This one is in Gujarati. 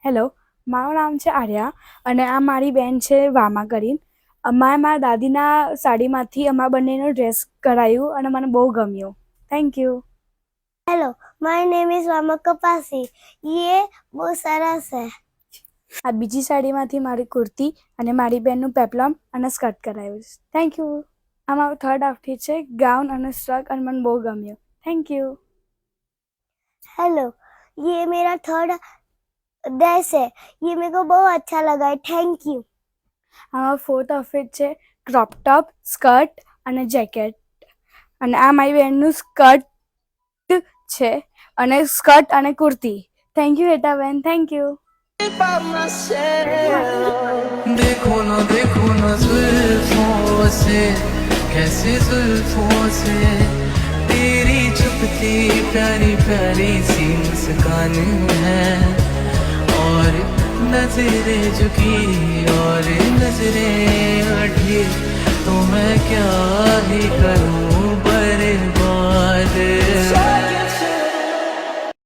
હેલો, મારું નામ છે આર્યા અને આ મારી બેન છે વામા કરીને. અમારે મારા દાદીના સાડીમાંથી અમારા બંનેનો ડ્રેસ કરાયું અને મને બહુ ગમ્યું. Thank you. Hello, my name is Vama Kapasi. ये बहुत सरस है. આ બીજી સાડીમાંથી મારી કુર્તી અને મારી બેનનું પેપ્લમ અને સ્કર્ટ કરાયું છે. Thank you. આ મારું થર્ડ આઉટફિટ છે, ગાઉન અને સ્ટ્રક, અને મને બહુ ગમ્યું. Thank you. हेलो, ये मेरा थर्ड ड्रेस है. ये मेरे को बहुत अच्छा लगा है. Thank you. આ મારું ફોર્થ આઉટફિટ છે, ક્રોપ ટોપ, સ્કર્ટ અને જેકેટ. અને આ મારી બેનનું સ્કર્ટ છે અને સ્કર્ટ અને kurti. Thank you Hetaben. Thank you. देखो ना जुल्फों से, कैसी जुल्फों से तेरी चुपती प्यारी प्यारी सी मुस्कान है, और नजरें झुकी और नजरें हटी तो मैं क्या ही करूं.